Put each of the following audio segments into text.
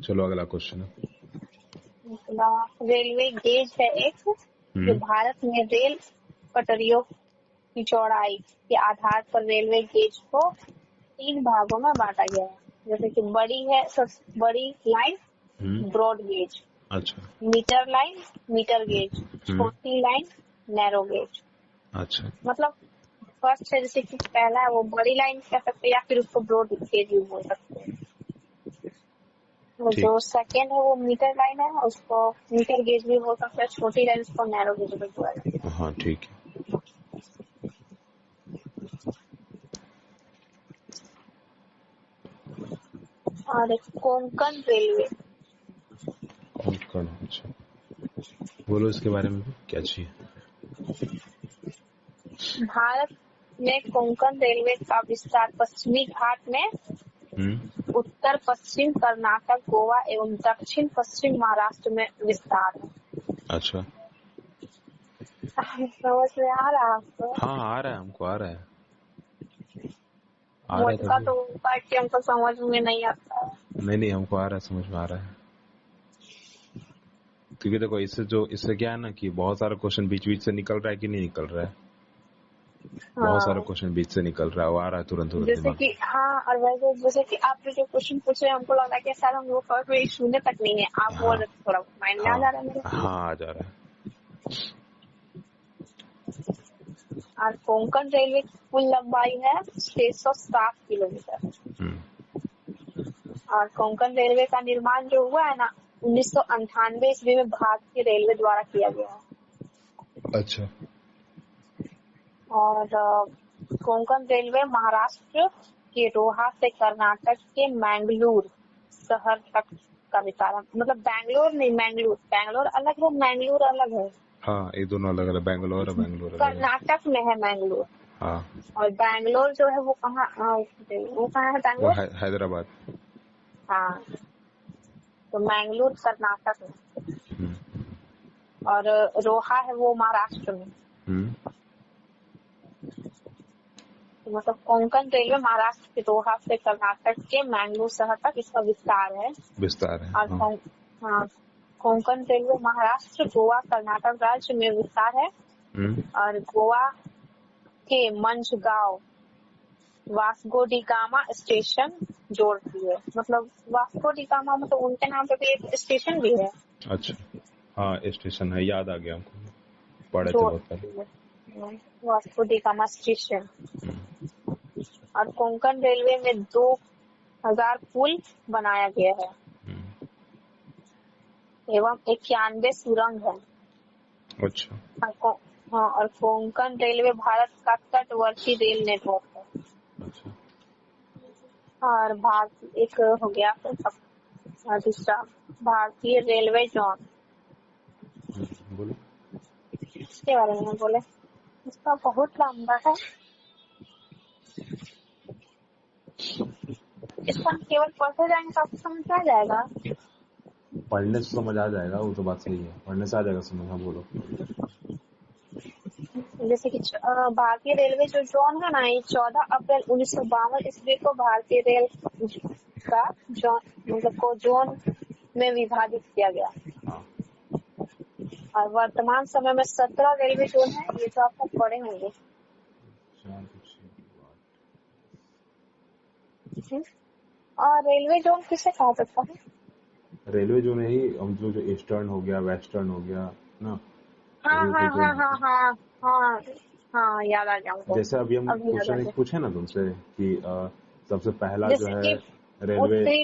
चलो अगला क्वेश्चन है। रेलवे गेज है एक जो भारत में रेल पटरियों की चौड़ाई के आधार पर रेलवे गेज को 3 भागों में बांटा गया है। जैसे कि बड़ी है सबसे बड़ी लाइन ब्रॉड गेज, अच्छा, मीटर लाइन मीटर गेज, छोटी लाइन नैरो गेज। अच्छा, मतलब फर्स्ट है जैसे कि पहला है वो बड़ी लाइन कह सकते हैं या फिर उसको ब्रॉड गेज भी बोल सकते हैं। जो सेकेंड है वो मीटर लाइन है, उसको मीटर गेज भी बोल सकते हैं। छोटी लाइन उसको नैरो गेज भी बोला जाता है। हाँ ठीक है। और एक कोंकण रेलवे। कोंकण, अच्छा, बोलो इसके बारे में क्या चाहिए। भारत में कोंकण रेलवे का विस्तार पश्चिमी घाट में उत्तर पश्चिम कर्नाटक, गोवा एवं दक्षिण पश्चिम महाराष्ट्र में विस्तार है। अच्छा, समझ में आ रहा है आपको? हाँ आ रहा है, हमको आ रहा है। मुझका तो पार्टी हमको समझ में नहीं आता है। नहीं हमको आ रहा है, समझ में आ रहा है। क्योंकि देखो इससे क्या है ना कि बहुत सारा क्वेश्चन बीच बीच से निकल रहा है कि नहीं निकल रहा है। बहुत सारा क्वेश्चन बीच से निकल रहा है, वो आ रहा है तुरंत जैसे कि हाँ, और वैसे जैसे कि आपने जो क्वेश्चन पूछे हमको लग रहा है कि शायद हम लोग कोई सुने तक नहीं है। आप बोल रहे थोड़ा माइंड में आ जा रहा है मेरे। हाँ आ जा रहा है। और कोंकण रेलवे की कुल लंबाई है 607 किलोमीटर। और कोंकण रेलवे का निर्माण जो हुआ है ना 1998 ईस्वी में भारतीय रेलवे द्वारा किया गया है। अच्छा। और कोंकण रेलवे महाराष्ट्र के रोहा से कर्नाटक के मैंगलोर शहर तक का विस्तार, मतलब बैंगलोर नहीं मैंगलोर, बैंगलोर अलग है मैंगलोर अलग है। हाँ ये दोनों अलग अलग, बैंगलोर कर्नाटक में है मैंगलोर। हाँ। और बैंगलोर जो है वो कहाँ है बैंगलोर? हैदराबाद। हाँ तो मैंगलोर कर्नाटक में और रोहा है वो महाराष्ट्र में। मतलब कोंकण रेलवे महाराष्ट्र के रोहा से कर्नाटक के मैंगलोर शहर तक इसका विस्तार है। और कोंकण रेलवे महाराष्ट्र, गोवा, कर्नाटक राज्य में विस्तार है। और गोवा के Mazagon Vasco D gamma station जोड़ती है। मतलब वास्को डी गामा मतलब उनके नाम पे भी एक स्टेशन भी है। अच्छा हाँ स्टेशन है, याद आ गया हमको, पढ़े थे बहुत पहले। Vasco D gamma station. और कोंकण रेलवे में 2000 पुल बनाया गया है एवं 91 सुरंग है। अच्छा। हाँ और कोंकण रेलवे भारत का तटवर्ती रेल नेटवर्क है। अच्छा। और भारतीय एक हो गया दूसरा भारतीय रेलवे जोन। बोलो इसके बारे में बोले, इसका बहुत लंबा है। इसको हम केवल पढ़ते जाएंगे तो आपको समझ आ जाएगा। पढ़ने से समझ आ जाएगा, वो तो बात सही है, पढ़ने से आ जाएगा समझ। हाँ बोलो। जैसे कि भारतीय रेलवे जो जोन है ना, ये 14 अप्रैल 1952 ईस्वी को भारतीय रेल का जोन मतलब को जोन में विभाजित किया गया। और वर्तमान समय में 17 रेलवे जोन है, ये तो आपको पढ़े होंगे। और रेलवे जोन किसे कहा जाता है? रेलवे जोन ही हम जो ईस्टर्न हो गया, वेस्टर्न हो गया ना। हाँ याद आ गया। जैसे अभी हम क्वेश्चन एक पूछे ना तुमसे कि सबसे पहला जो है रेलवे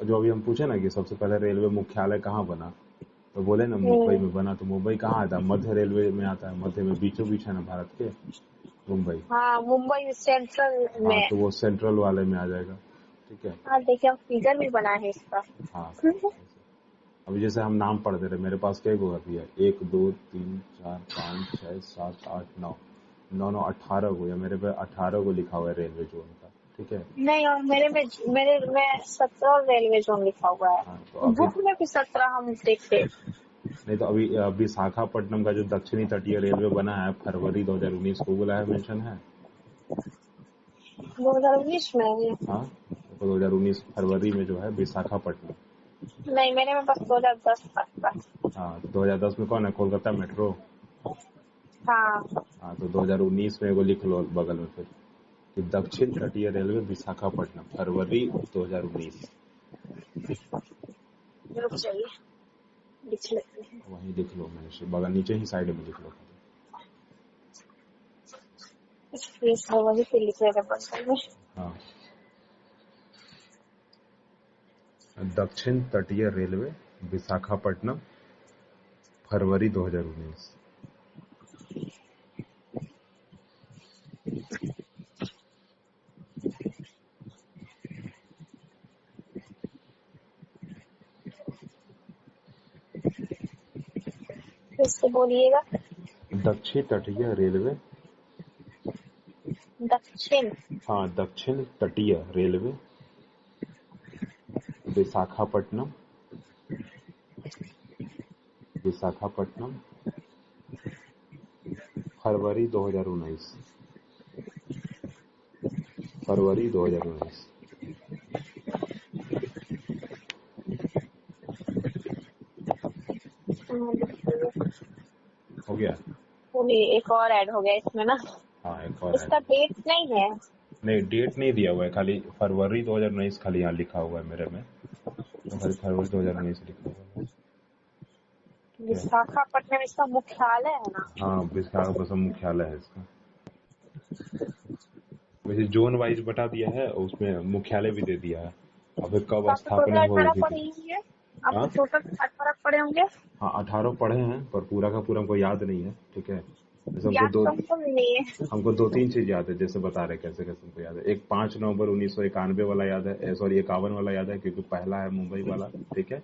जो अभी हम पूछे ना कि सबसे पहले रेलवे मुख्यालय कहाँ बना, तो बोले ना मुंबई में बना। तो मुंबई कहाँ आता है? मध्य रेलवे में आता है, मध्य में बीचों बीच है ना भारत के मुंबई। हाँ मुंबई सेंट्रल में। हाँ तो वो सेंट्रल वाले में आ जाएगा। ठीक है। हाँ देखिए हम फिगर भी बना है इसका। हाँ अभी जैसे हम नाम पढ़ दे रहे, मेरे पास क्या होगा भैया 1 2 3 4 5 6 7 8 9 9 18 को, या मेरे पे 18 को लिखा हुआ है रेलवे जोन का। ठीक है। नहीं और मेरे में 17 रेलवे जोन लिखा हुआ है। हाँ, तो बुक में भी 17 हम देखते। नहीं तो अभी विशाखापट्टनम का जो दक्षिणी तटीय रेलवे बना है फरवरी 2019 को, बोला है मेंशन है 2019 में। हाँ आपको 2019 फरवरी में जो है विशाखापट्टनम। नहीं, मेरे में बस 2010 तक। हाँ, 2010 में कौन है? कोलकाता मेट्रो। हाँ, तो 2019 में वो लिख लो बगल में फिर कि दक्षिण तटीय रेलवे विशाखापट्टनम फरवरी 2019। रुक जाइए, लिख लेते हैं। वहीं लिख लो, मैं बगल नीचे ही साइड में लिख लो। वही पे लिख रहे। हाँ, दक्षिण तटीय रेलवे विशाखापट्टनम फरवरी 2019। इससे बोलिएगा। दक्षिण तटीय रेलवे। दक्षिण। हाँ, दक्षिण तटीय रेलवे विशाखापट्टनम फरवरी 2019। फरवरी 2019। हो गया। एक और ऐड हो गया इसमें ना। हाँ, एक और। इसका डेट नहीं है। नहीं, डेट नहीं दिया हुआ है, खाली फरवरी 2019 खाली यहाँ लिखा हुआ है मेरे में, तो खाली फरवरी 2019 लिखा हुआ है। विशाखापट्टनम इसका मुख्यालय है ना? हाँ, विशाखापट्टनम मुख्यालय है इसका। वैसे जोन वाइज बता दिया है, उसमें मुख्यालय भी दे दिया है। अब कब स्थापना हुई थी? आपको टोटल 18 पढ़े होंगे। हाँ, 18 पढ़े हैं, पर पूरा का पूरा हमको याद नहीं है। ठीक है, जैसे हमको 2-3 चीज याद है, जैसे बता रहे कैसे कैसे हमको याद है। एक 5 नवंबर 1991 वाला याद है, सॉरी 51 वाला याद है, क्योंकि पहला है मुंबई वाला। ठीक है,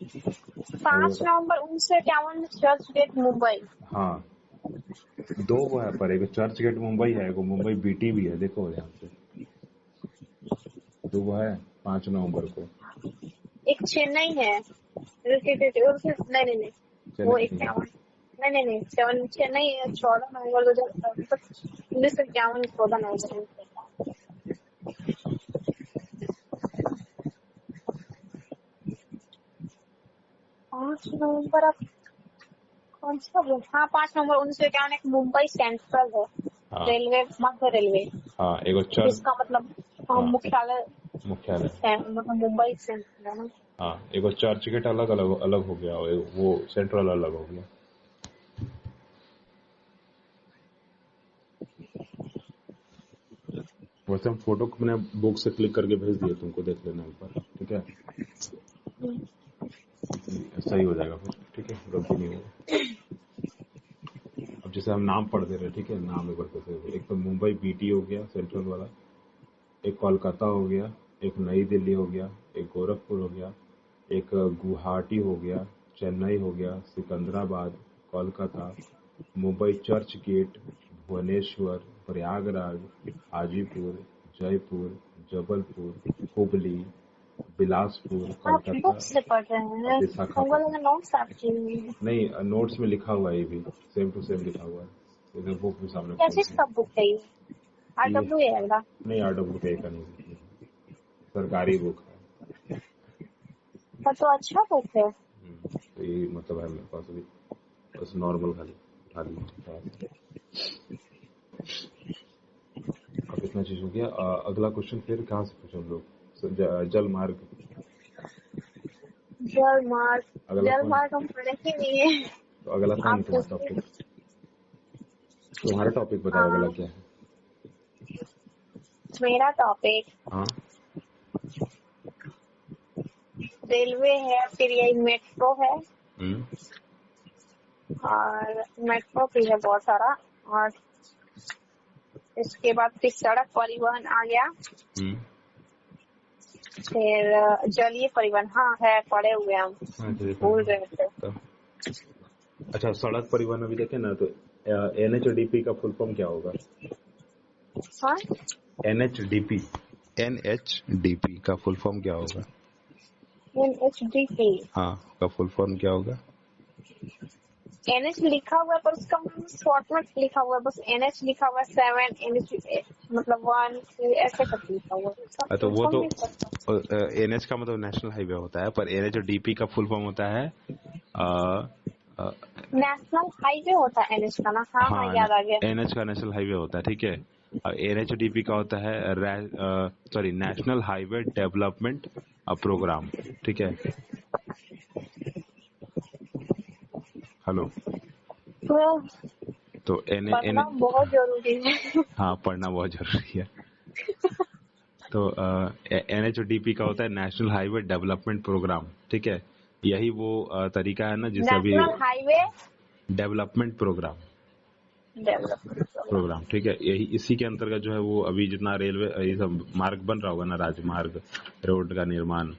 5 नवंबर 1951 चर्च गेट मुंबई। हाँ, 2 वो है, पर एक चर्च गेट मुंबई है, एक मुंबई बीटी भी है। देखो यहाँ से 2 वो है 5 नवंबर को। एक चेन्नई है। नहीं, वो 51। नहीं, चेन्नई 14 नवंबर 1951 14 नवंबर। 5 नवंबर आप कौन सा? हाँ, 5 नवंबर 1951 एक मुंबई सेंट्रल है। हाँ। रेलवे, मध्य रेलवे। हाँ, एक चर्च। इसका मतलब मुख्यालय मतलब मुंबई सेंट्रल है ना। हाँ, एक चर्च गेट अलग हो गया, वो सेंट्रल अलग हो गया। वैसे हम फोटो को मैंने बुक से क्लिक करके भेज दिया, तुमको देख लेना एक बार। ठीक है, सही हो जाएगा फिर। ठीक है, गलती नहीं होगी। अब जैसे हम नाम पढ़ दे रहे, ठीक है, नाम एक बार कैसे। एक तो मुंबई बीटी हो गया सेंट्रल वाला, एक कोलकाता हो गया, एक नई दिल्ली हो गया, एक गोरखपुर हो गया, एक गुवाहाटी हो गया, चेन्नई हो गया, सिकंदराबाद, कोलकाता, मुंबई चर्च गेट, भुवनेश्वर, प्रयागराज, हाजीपुर, जयपुर, जबलपुर, हुबली, बिलासपुर, कोलकाता। से पढ़ रहे हैं? नहीं, नोट्स में लिखा हुआ है, ये भी सेम टू सेम लिखा हुआ है। इधर बुक भी सामने। कैसे बुक है ये? RW है ना? नहीं, RW का नहीं, सरकारी बुक है। तो अच्छा बुक है। तो ये मतलब है मेरे पास अभी, बस नॉर्मल खाली उठा लिया। अब इतना चीज हो गया। अगला क्वेश्चन फिर कहाँ से पूछे हम लोग? जल मार्ग हम पढ़े ही नहीं है। तो अगला कौन तुम्हारा टॉपिक? तुम्हारा टॉपिक बताओ, अगला क्या है? मेरा टॉपिक, हाँ, रेलवे है, फिर यही मेट्रो है। और मेट्रो भी है बहुत सारा, और इसके बाद फिर सड़क परिवहन आ गया। फिर जलीय परिवहन, हाँ है, पढ़े हुए हम, भूल रहे थे। अच्छा, सड़क परिवहन अभी देखे ना, तो NHDP का फुल फॉर्म क्या होगा? हाँ, NHDP का फुल फॉर्म क्या होगा? NHDP, हाँ, का फुल फॉर्म क्या होगा? NH लिखा हुआ है पर उसका शॉर्ट में लिखा हुआ है, बस NH लिखा हुआ है 7 NH मतलब 1 2 ऐसे करके लिखा हुआ है। तो वो तो NH का मतलब नेशनल हाईवे होता है, पर NH और DP का फुल फॉर्म होता है नेशनल हाईवे होता है NH का ना। हाँ याद आ गया। NH का नेशनल हाईवे होता है, ठीक है। NH और DP का होता है नेशनल हाईवे डेवलपमेंट प्रोग्राम, ठीक है। हेलो, तो पढ़ना बहुत जरूरी है। हाँ, पढ़ना बहुत जरूरी है। तो NH और DP का होता है नेशनल हाईवे डेवलपमेंट प्रोग्राम, ठीक है। यही वो तरीका है ना जिससे अभी नेशनल हाईवे डेवलपमेंट प्रोग्राम, ठीक है। यही इसी के अंतर्गत जो है वो अभी जितना रेलवे ये सब मार्ग बन रहा होगा ना, राजमार्ग, रोड का निर्माण,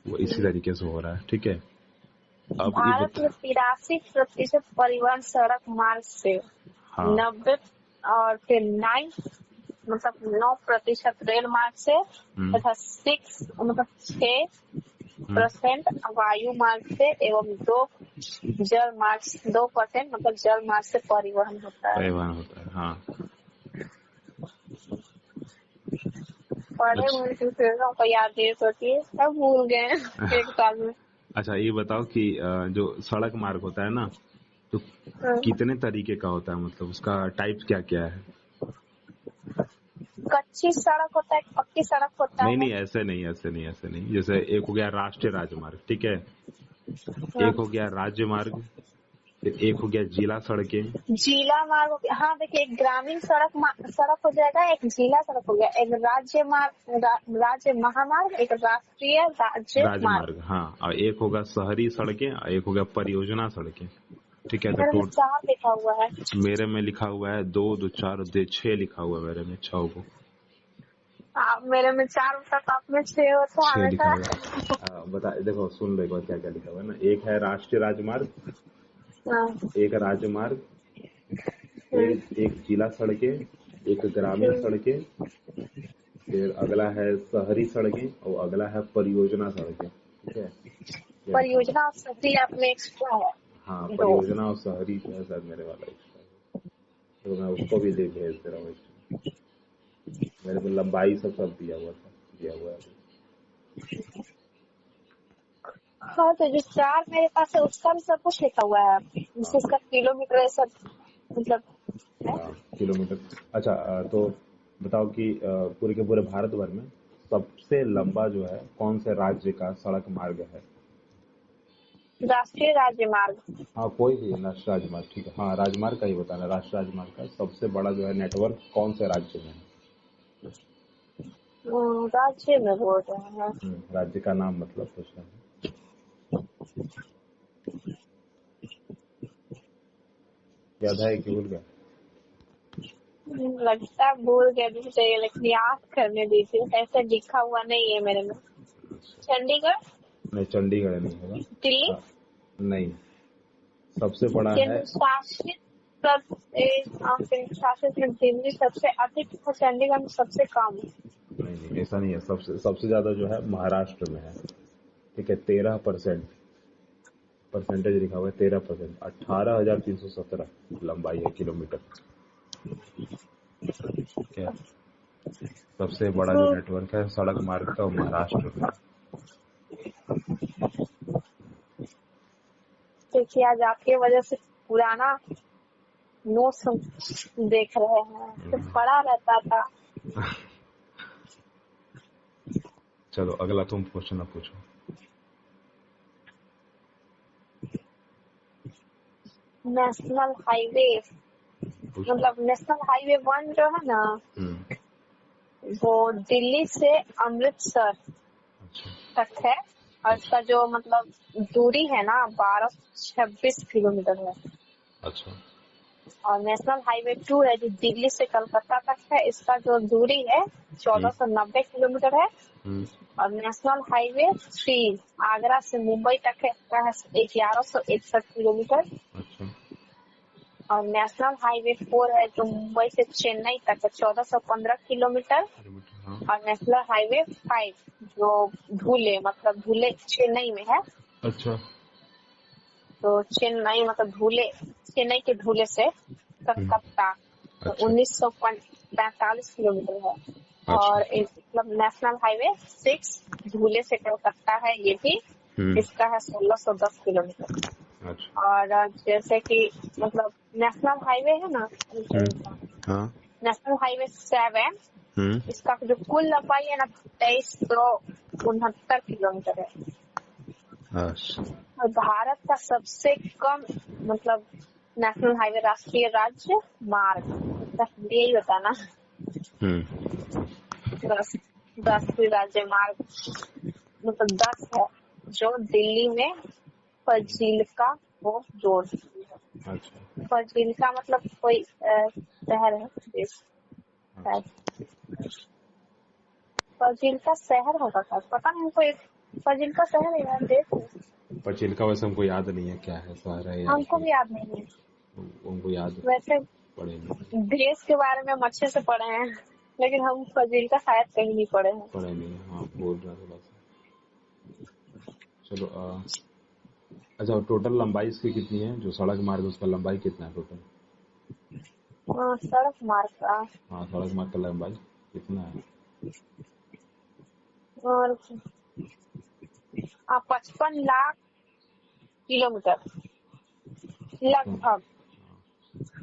वो इसी तरीके से हो रहा है, ठीक है। अब भारत में 83% परिवहन सड़क मार्ग से, हाँ। 90 और फिर 9% रेल मार्ग से तथा 6% वायु मार्ग से एवं 2% जल मार्ग से परिवहन होता है। हाँ। पढ़े हुए चीजों को याद नहीं होती है, सब भूल गए एक साल में। अच्छा, ये बताओ कि जो सड़क मार्ग होता है ना, तो कितने तरीके का होता है, मतलब उसका टाइप्स क्या क्या है? कच्ची सड़क होता है, पक्की सड़क होता है। नहीं, ऐसे नहीं। जैसे एक हो गया राष्ट्रीय राजमार्ग, ठीक है। एक हो गया राज्य मार्ग, फिर एक हो गया जिला सड़कें। जिला मार्ग, हाँ देखिए, एक ग्रामीण सड़क हो जाएगा, एक जिला सड़क हो गया, एक राज्य महामार्ग, एक राष्ट्रीय राजमार्ग, हाँ। और एक होगा शहरी सड़कें और एक हो गया परियोजना सड़कें, ठीक है। तो 4 लिखा हुआ है। मेरे में लिखा हुआ है 2 2 4 2 6 लिखा हुआ है, मेरे में 6 को। मेरे में 4 होता है, आप में 6 होता है लिखा हुआ। बता, देखो सुन लो एक बार क्या क्या लिखा हुआ है ना। एक है राष्ट्रीय राजमार्ग, एक राजमार्ग, एक जिला सड़कें, एक ग्रामीण सड़कें, फिर अगला है शहरी सड़कें और अगला है परियोजना सड़कें, ठीक है। परियोजना और शहरी आपने एक्स्ट्रा है। हाँ, परियोजना और शहरी जो है सर मेरे वाला एक्स्ट्रा है, तो मैं उसको भी भेज दे रहा हूँ। मेरे को लंबाई सब दिया हुआ है। हाँ, तो जो 4 मेरे पास है उसका भी सब कुछ लिखा हुआ है, जिसका किलोमीटर सब मतलब किलोमीटर। अच्छा, तो बताओ कि पूरे के पूरे भारत भर में सबसे लंबा जो है कौन से राज्य का सड़क मार्ग है? राष्ट्रीय राजमार्ग। हाँ, कोई भी राष्ट्रीय राजमार्ग, ठीक है। हाँ, राजमार्ग का ही बताना। राष्ट्रीय राजमार्ग का सबसे बड़ा जो है नेटवर्क कौन से राज्य में है? राज्य में बोल रहे हैं। राज्य का नाम मतलब पूछना है। याद है कि भूल गया? लगता भूल गया चाहिए, लेकिन याद करने दीजिए, ऐसे लिखा हुआ नहीं है मेरे में। चंडीगढ़? नहीं, चंडीगढ़ नहीं होगा। दिल्ली? नहीं, सबसे बड़ा है शासित दिल्ली सबसे अधिक है, चंडीगढ़ में सबसे कम। नहीं, ऐसा नहीं है। सबसे ज्यादा जो है महाराष्ट्र में है, ठीक है। 13% परसेंटेज लिखा हुआ है, 13%। 18,317 लंबाई है किलोमीटर, क्या सबसे बड़ा जो नेटवर्क है सड़क मार्ग का महाराष्ट्र में। देखिए, आज आपकी वजह से पुराना नोट्स देख रहे हैं, तो पढ़ा रहता था। चलो अगला तुम क्वेश्चन अब पूछो। नेशनल हाईवे, मतलब नेशनल हाईवे 1 जो है ना, वो दिल्ली से अमृतसर तक है, और इसका जो मतलब दूरी है ना 1226 किलोमीटर है। अच्छा। और नेशनल हाईवे 2 है जो दिल्ली से कलकत्ता तक है, इसका जो दूरी है 1490 किलोमीटर है। और नेशनल हाईवे 3 आगरा से मुंबई तक है, इसका है 1161 किलोमीटर। अच्छा। और नेशनल हाईवे 4 है जो मुंबई से चेन्नई तक है, 1415 किलोमीटर। और नेशनल हाईवे 5 जो धुले चेन्नई में है। अच्छा। तो चेन्नई मतलब चेन्नई के धुले से कलकत्ता तो 1945 किलोमीटर है। और मतलब नेशनल हाईवे 6 धुले से कलकत्ता है, ये भी इसका है 1610 किलोमीटर। और जैसे कि मतलब नेशनल हाईवे है ना, नेशनल हाईवे 7 इसका जो कुल लंबाई है ना 2369 किलोमीटर है। और भारत का सबसे कम मतलब नेशनल हाईवे राष्ट्रीय राज्य मार्ग यही होता ना, राष्ट्रीय राज्य मार्ग मतलब 10 है, जो दिल्ली में फजीलका को जोड़ती है। फजीलका मतलब कोई शहर है, देश है। फजीलका शहर होगा क्या, पता नहीं हमको। फजीलका शहर है यार, देश। फजीलका वैसे हमको याद नहीं है क्या है, शहर है, हमको भी याद नहीं है, हमको याद वैसे देश के बारे में हम अच्छे से पढ़े हैं, लेकिन हम फजीलका शायद कहीं नहीं पढ़े नहीं। हाँ बोल रहा थोड़ा सा। चलो अच्छा, टोटल लंबाई इसकी कितनी है, जो सड़क मार्ग उसका लंबाई कितना है टोटल? सड़क मार्ग का, हाँ सड़क मार्ग का लंबाई कितना है? और 55 लाख किलोमीटर लगभग।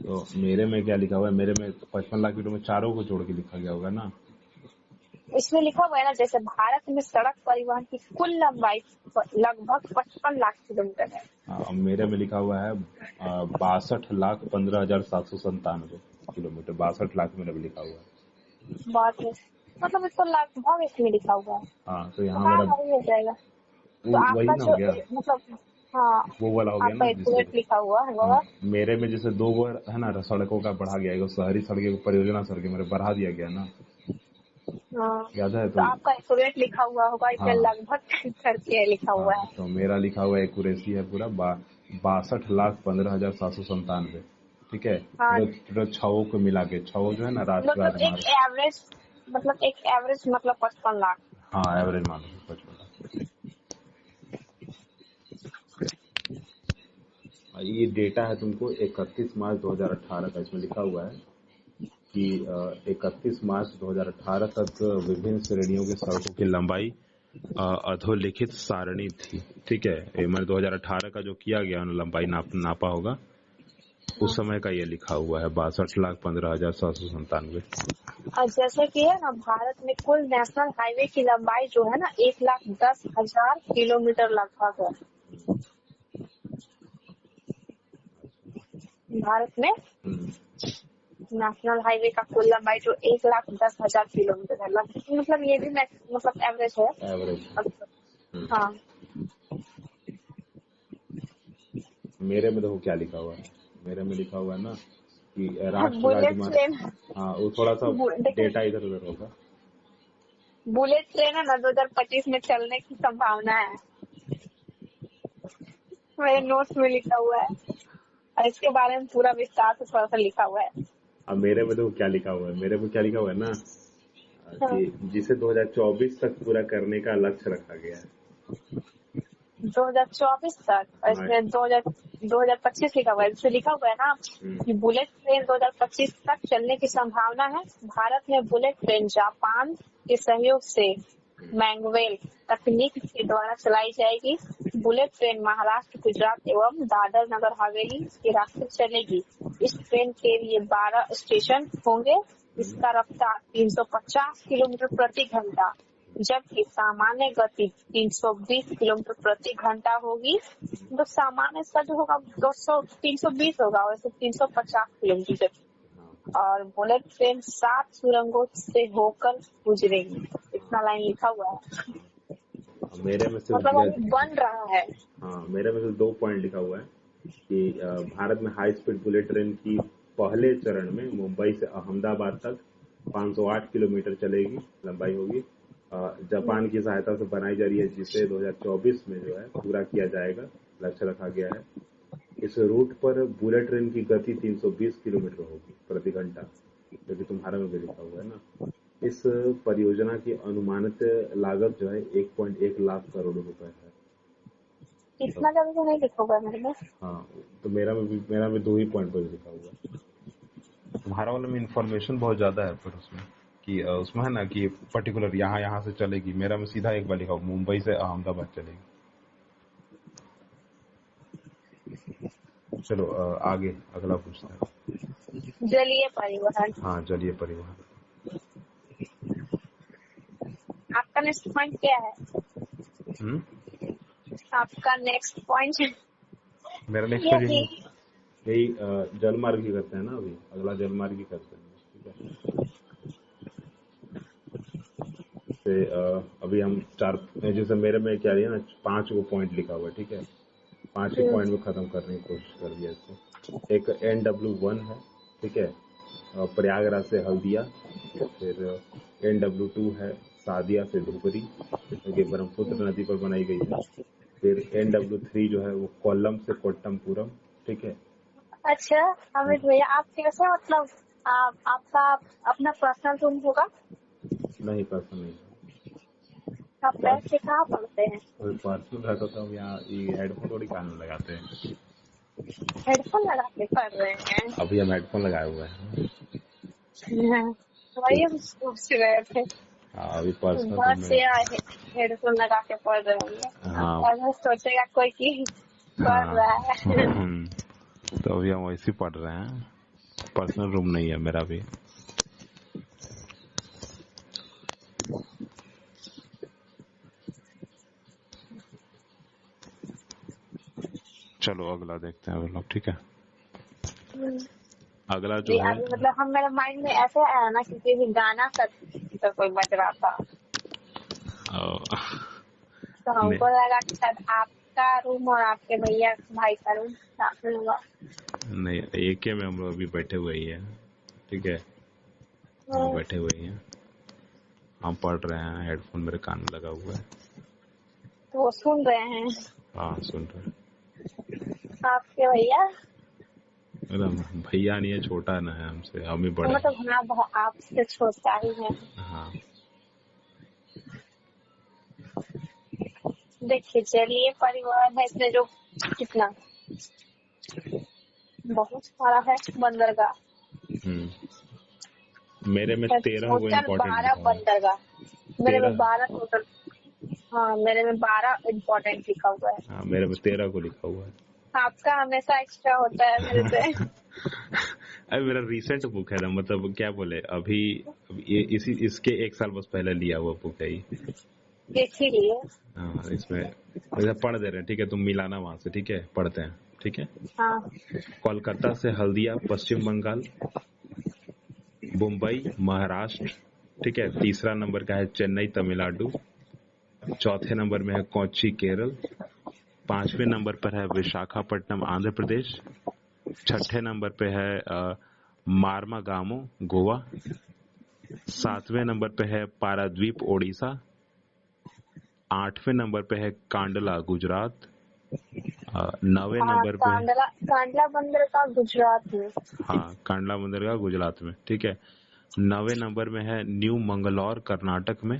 तो मेरे में क्या लिखा हुआ है, मेरे में 55 लाख किलोमीटर चारों को जोड़ के लिखा गया होगा ना। इसमें लिखा हुआ है ना, जैसे भारत में सड़क परिवहन की कुल लंबाई लगभग 55 लाख किलोमीटर है। मेरे में लिखा हुआ है 62,15,797 किलोमीटर। 62 लाख मेरे में लिखा हुआ है। बात है, मतलब इसको लगभग इसमें लिखा हुआ है। हाँ तो यहाँ मेरा हो जाएगा। तो आपका जो मतलब वो वाला हो गया ना, एक्यूरेट लिखा हुआ है। मेरे में जैसे 2 है ना सड़कों का बढ़ा गया, शहरी सड़कें परियोजना सड़कें मेरे बढ़ा दिया गया ना। याद है? तो आपका एक्यूरेट लिखा हुआ होगा, इसमें लगभग करके लिखा हुआ है। तो मेरा लिखा हुआ एक्यूरेसी है पूरा 62,15,797। ठीक है, तो छओ को मिला के, छओ जो है ना राष्ट्रीय राजमार्ग, मतलब एक एवरेज मतलब 55 लाख। हाँ एवरेज मान लो 55 लाख। ये डेटा है तुमको 31 मार्च 2018 का, इसमें लिखा हुआ है कि 31 मार्च 2018 तक विभिन्न श्रेणियों की सड़कों की लंबाई अधोलिखित सारणी थी। ठीक है, मैंने 2018 का जो किया गया लंबाई नापा होगा, उस समय का ये लिखा हुआ है 62,15,797। और जैसे कि है ना, भारत में कुल नेशनल हाईवे की लंबाई जो है ना 1,10,000 किलोमीटर लगभग है। भारत में नेशनल हाईवे का कुल लंबाई जो 1,10,000 किलोमीटर है, मतलब ये भी मतलब एवरेज है। हाँ मेरे में देखो क्या लिखा हुआ है, मेरे में लिखा हुआ है ना कि राष्ट्रीय राजमार्ग, हाँ वो थोड़ा सा डेटा इधर उधर होगा। बुलेट ट्रेन है ना 2025 में चलने की संभावना है, मेरे नोट्स में लिखा हुआ है, और इसके बारे में पूरा विस्तार से थोड़ा सा लिखा हुआ है। अब मेरे में तो क्या लिखा हुआ है, मेरे में क्या लिखा हुआ है ना कि जिसे 2024 तक पूरा करने का लक्ष्य रखा गया है। 2024 तक, और इसमें 2025 लिखा हुआ है। इसमें लिखा हुआ है ना कि बुलेट ट्रेन 2025 तक चलने की संभावना है। भारत में बुलेट ट्रेन जापान के सहयोग से मैंगवेल तकनीक के द्वारा चलाई जाएगी। बुलेट ट्रेन महाराष्ट्र, गुजरात एवं दादर नगर हवेली के रास्ते चलेगी। इस ट्रेन के लिए 12 स्टेशन होंगे। इसका रफ्तार 350 किलोमीटर प्रति घंटा, जबकि सामान्य गति 320 किलोमीटर प्रति घंटा होगी। तो सामान्य इसका जो होगा 320 होगा, वैसे 350 किलोमीटर। और बुलेट ट्रेन 7 सुरंगों से होकर गुजरेगी। इतना लाइन लिखा हुआ है। मेरे में से मतलब अभी बन रहा है। हाँ, मेरे में से 2 पॉइंट लिखा हुआ है कि भारत में हाई स्पीड बुलेट ट्रेन की पहले चरण में मुंबई से अहमदाबाद तक 508 किलोमीटर चलेगी, लंबाई होगी। जापान की सहायता से बनाई जा रही है, जिसे 2024 में जो है पूरा किया जाएगा, लक्ष्य रखा गया है। इस रूट पर बुलेट ट्रेन की गति 320 किलोमीटर होगी प्रति घंटा, जो कि तुम्हारे में भी लिखा हुआ है ना। इस परियोजना की अनुमानित लागत जो है 1.1 लाख करोड़ रुपए है। इतना ज्यादा तो नहीं लिखा हुआ मेरे में। हाँ तो मेरा में 2 ही पॉइंट पर लिखा हुआ है। तुम्हारा वाला में इंफॉर्मेशन बहुत ज्यादा है पर उसमें कि उसमें है ना कि पर्टिकुलर यहाँ से चलेगी। मेरा में सीधा एक बार लिखा हुआ मुंबई से अहमदाबाद चलेगी। चलो आगे अगला पूछते हैं। जलीय परिवहन। हाँ जलीय परिवहन। आपका नेक्स्ट पॉइंट क्या है? आपका नेक्स्ट पॉइंट? मेरा नेक्स्ट पॉइंट यही जलमार्ग ही करते हैं ना। अभी अगला जलमार्ग ही करते हैं, ठीक है। अभी हम 4 जैसे मेरे में क्या है ना 5 वो पॉइंट लिखा हुआ है, ठीक है। 5 ही पॉइंट में खत्म करने की कोशिश कर दिया इसको। एक NW1 है, ठीक है, प्रयागराज से हल्दिया। फिर NW2 है सादिया से धुबरी, जो ब्रह्मपुत्र नदी पर बनाई गई है। फिर NW3 जो है वो कोल्लम से कोट्टमपुरम, ठीक है। अच्छा अमित भैया, आप कैसे मतलब आपका अपना पर्सनल रूम होगा? नहीं पर्सनल नहीं। आप बैठ के कहाँ पढ़ते हैं? पर्सनल रहता था यहाँ हेडफोन थोड़ी कान में लगाते हैं। हेडफोन लगा के पढ़ रहे हैं? अभी हम हेडफोन लगाए हुए हैं। वही हम सोच रहे थे। अभी पर्सनल हेडफोन लगा के पढ़ रहे होंगे। हाँ और सोचेगा कोई कि पढ़ रहा है। तो अभी हम वैसे पढ़ रहे हैं। पर्सनल रूम नहीं है मेरा भी। चलो अगला देखते हैं लोग, ठीक है। अगला जो है मतलब हम मेरे माइंड में ऐसे आया ना क्योंकि भी गाना तो कोई बज रहा था तो हमको लगा कि शायद आपका रूम और आपके भैया भाई का रूम साथ में होगा। नहीं एक में हम लोग अभी बैठे हुए ही हैं, ठीक है। हम बैठे हुए हैं, हम पढ़ रहे हैं। हेडफोन मेरे कान में लगा हुआ है तो सुन रहे हैं। हाँ सुन रहे हैं। आपके भैया भैया नहीं है, छोटा ना है हमसे, हम ही बड़े। मतलब आपसे छोटा ही है। हाँ देखिए जलीय परिवहन है इसमें जो कितना बहुत सारा है। बंदरगाह मेरे में 13 वो इम्पोर्टेंट 12 बंदरगाह। मेरे में 12 टोटल। हाँ मेरे में 12 इम्पोर्टेंट लिखा हुआ है। हाँ मेरे में 13 को लिखा हुआ है। आपका हमेशा एक्स्ट्रा होता है मेरे से। अभी मेरा रिसेंट बुक है ना, मतलब क्या बोले अभी इसके 1 साल बस पहले लिया हुआ बुक है इसीलिए। हाँ इसमें पढ़ दे रहे हैं, ठीक है। तुम मिलाना वहाँ से, ठीक है, पढ़ते हैं, ठीक है। हाँ। कोलकाता से हल्दिया पश्चिम बंगाल, मुंबई महाराष्ट्र, ठीक है। तीसरा नंबर का है चेन्नई तमिलनाडु। चौथे नंबर में है कोच्चि केरल। 5वें नंबर पर है विशाखापट्टनम आंध्र प्रदेश। 6ठे नंबर पे है मार्मागामो गोवा। 7वें नंबर पे है पाराद्वीप ओडिशा। 8वें नंबर पे है कांडला गुजरात। 9वें नंबर पे कांडला बंदरगाह गुजरात में। हाँ कांडला बंदरगाह गुजरात में, ठीक है। 9वें नंबर में है न्यू मंगलौर कर्नाटक में।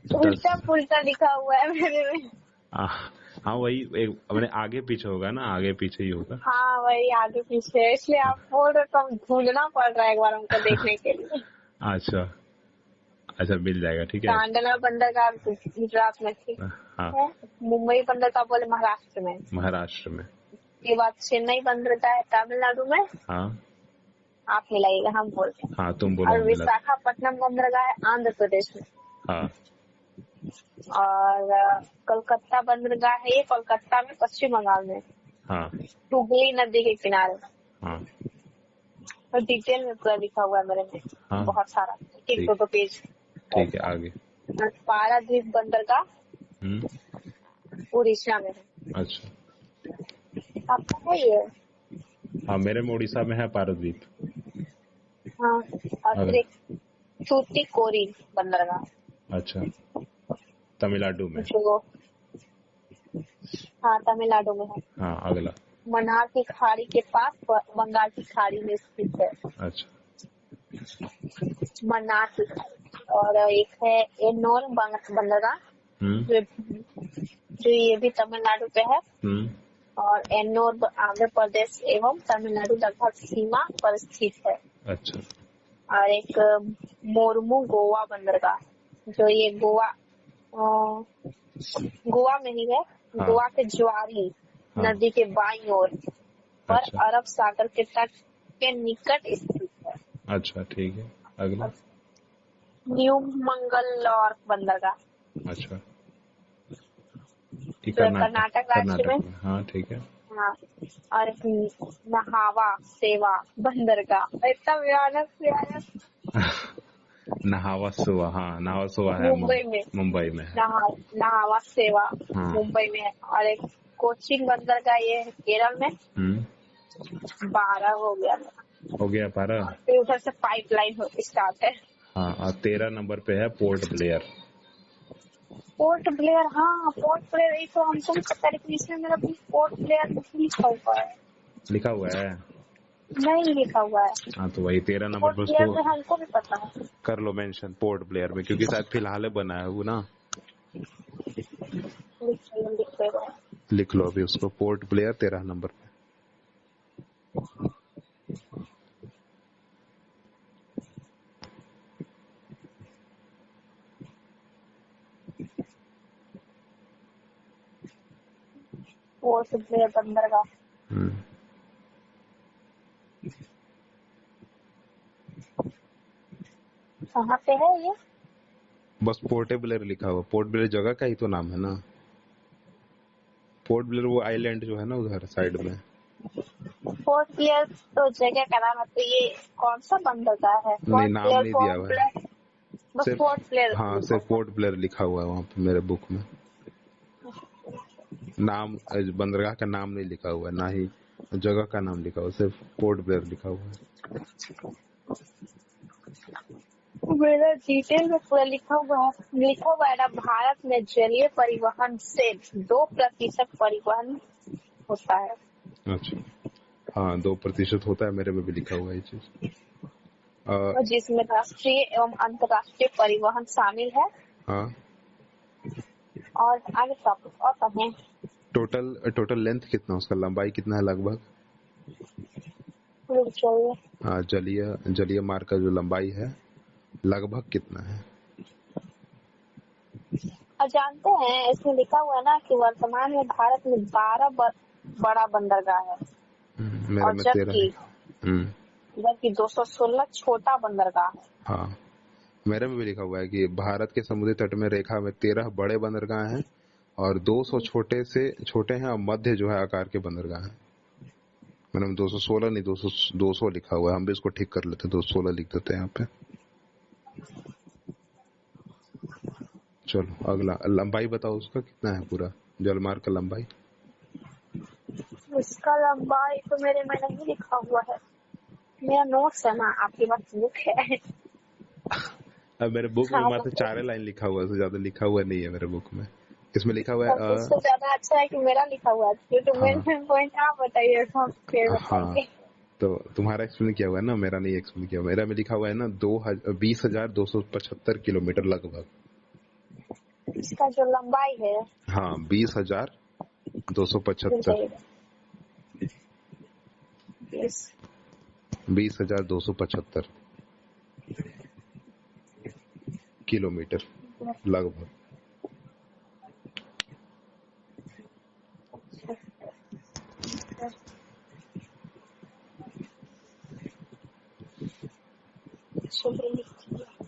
उल्टा पुल्टा लिखा हुआ है मेरे में। हाँ वही अपने आगे पीछे होगा ना, आगे पीछे ही होगा। हाँ वही आगे पीछे, इसलिए आप बोल रहे तो ढूंढना पड़ रहा है एक बार हमको देखने के लिए। अच्छा मिल जाएगा, ठीक है। कांडला बंदरगाह गुजरात में, ठीक है। मुंबई बंदरगाह बोले महाराष्ट्र में। ये बात चेन्नई बंदरगाह है तमिलनाडु में। हाँ आप मिलाइएगा, हम बोलते हैं। हाँ तुम बोलो। और विशाखापट्टनम बंदरगाह है आंध्र प्रदेश में। हाँ। और कोलकाता बंदरगाह है ये कोलकाता में पश्चिम बंगाल में। हाँ। हुगली नदी के किनारे। हाँ। और डिटेल में पूरा लिखा हुआ है मेरे में। हाँ। बहुत सारा, एक दो पेज। ठीक है आगे। पाराद्वीप बंदरगाह उड़ीसा में है। अच्छा आपका है ये? हाँ मेरे में उड़ीसा में है पाराद्वीप। हाँ और तूतीकोरिन बंदरगाह। अच्छा तमिलनाडु में। हाँ तमिलनाडु में है। हाँ अगला मन्नार की खाड़ी के पास बंगाल की खाड़ी में स्थित है। अच्छा मन्नार की खाड़ी। और एक है एनोर बंदरगाह जो जो ये भी तमिलनाडु पे है, और एन्नोर आंध्र प्रदेश एवं तमिलनाडु लगभग सीमा पर स्थित है। अच्छा। और एक मोरमू गोवा बंदरगाह, जो ये गोवा में ही है। हाँ। गोवा के ज्वारी नदी के बाईं ओर पर अरब सागर के तट के निकट स्थित है। अच्छा, ठीक है। अगला न्यू मंगलौर बंदरगाह। अच्छा, कर्नाटक राज्य में। हाँ, ठीक है। हाँ, और नहावा सेवा बंदरगाह, इतना भयानक नहावा सुवा, हाँ नहावा सुवा है मुंबई में है। नहावा सेवा मुंबई में है। और एक कोचिन बंदरगाह, ये केरल में। 12 हो गया 12। फिर उधर से पाइपलाइन स्टार्ट है। हाँ, और 13 नंबर पे है पोर्ट ब्लेयर। हाँ, पोर्ट ब्लेयर, ये तो हमको भी पता है, लेकिन इसमें मेरा पोर्ट ब्लेयर नहीं लिखा हुआ है। नहीं लिखा हुआ है। हाँ, तो वही 13 नंबर पर उसको हमको भी पता है। कर लो मेंशन पोर्ट ब्लेयर में, क्योंकि शायद फिलहाल बना है वो ना। लिख लो अभी उसको, पोर्ट ब्लेयर 13 नंबर पे। पोर्ट ब्लेयर बंदरगाह कहाँ पे है ये? बस पोर्ट ब्लेयर लिखा हुआ। पोर्ट ब्लेयर जगह का ही तो नाम है ना। पोर्ट ब्लेयर वो आइलैंड जो है ना उधर साइड में। पोर्ट ब्लेयर तो जगह का नाम है, तो ये कौन सा बंदरगाह है? नहीं, नाम नहीं दिया हुआ है, बस पोर्ट ब्लेयर। हाँ, सिर्फ पोर्ट ब्लेयर लिखा हुआ है वहाँ पे मेरे बुक में। नाम बंदरगाह का नाम नहीं लिखा हुआ है, ना ही जगह का नाम लिखा हुआ, सिर्फ पोर्ट ब्लेयर लिखा हुआ है। मेरा डिटेल में पूरा लिखा हुआ है ना। भारत में जलीय परिवहन से 2% परिवहन होता है। अच्छा, हाँ 2% होता है, मेरे में भी लिखा हुआ है ये चीज। जिसमें राष्ट्रीय एवं अंतर्राष्ट्रीय परिवहन शामिल है। हाँ, और आगे टॉपिक और पढ़ें। टोटल लेंथ कितना, उसका लंबाई कितना है लगभग? हाँ, जलीय मार्ग का जो लंबाई है लगभग कितना है? जानते हैं, इसमें लिखा हुआ है ना कि वर्तमान में भारत में 12 बड़ा बंदरगाह है, और जबकि 216 छोटा बंदरगाह है। हाँ, मेरे में भी लिखा हुआ है कि भारत के समुद्री तट में रेखा में 13 बड़े बंदरगाह हैं और 200 छोटे हैं, और मध्य जो है आकार के बंदरगाह हैं। मैंने 216 नहीं 200 लिखा हुआ है, हम भी इसको ठीक कर लेते, 216 लिख देते हैं यहाँ पे। चलो अगला, लंबाई बताओ उसका कितना है पूरा जलमार्ग का लंबाई? उसका लंबाई तो मेरे में नहीं लिखा हुआ है, मेरा नोट्स है ना, आपके पास बुक है? अब मेरे बुक में मात्र 4 लाइन लिखा हुआ है, उससे ज्यादा लिखा हुआ नहीं है मेरे बुक में। इसमें लिखा हुआ है उससे ज्यादा अच्छा है कि मेरा लिखा हुआ है, क्योंकि मेरे पॉइंट आप बताइए। हाँ, तो तुम्हारा एक्सप्लेन किया हुआ है ना, मेरा नहीं एक्सप्लेन किया। मेरा में लिखा हुआ है ना 20,275 किलोमीटर लगभग। इसका जो लंबाई है, हाँ 20,275 20,275 किलोमीटर लगभग। चलिए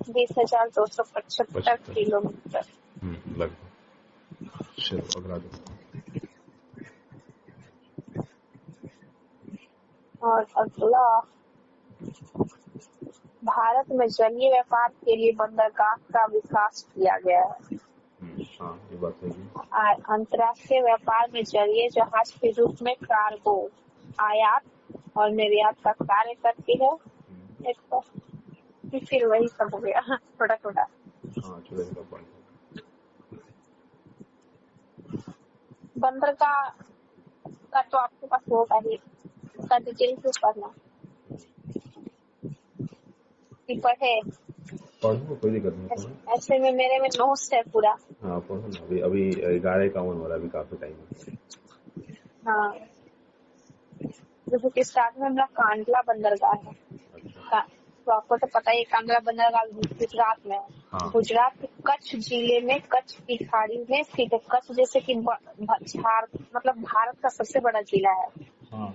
20,275 किलोमीटर लगभग। चलो अगला देखो। और अगला, भारत में जलीय व्यापार के लिए बंदरगाह का विकास किया गया है। हाँ, ये बात है। अंतर्राष्ट्रीय व्यापार में जलीय जहाज के रूप में कार्गो आयात और निर्यात का कार्य करती है। फिर वही सब हो गया छोटा। बंदरगाह का तो आपके पास होगा ही, उसका डिटेल क्यों पढ़ना? पढ़े पढ़ो, कोई दिक्कत नहीं, पढ़ो। ऐसे में मेरे में नोट्स है पूरा। हाँ पढ़ो ना, अभी अभी 11:51 हो रहा है, अभी काफी टाइम है। हाँ, जैसे कि स्टार्ट में हमारा कांडला बंदरगाह है। अच्छा। तो आपको तो पता ही है, कांडला बंदरगाह गुजरात में है। हाँ। गुजरात के कच्छ जिले में कच्छ की खाड़ी में स्थित है। कच्छ जैसे कि मतलब भारत का सबसे बड़ा जिला है। हाँ।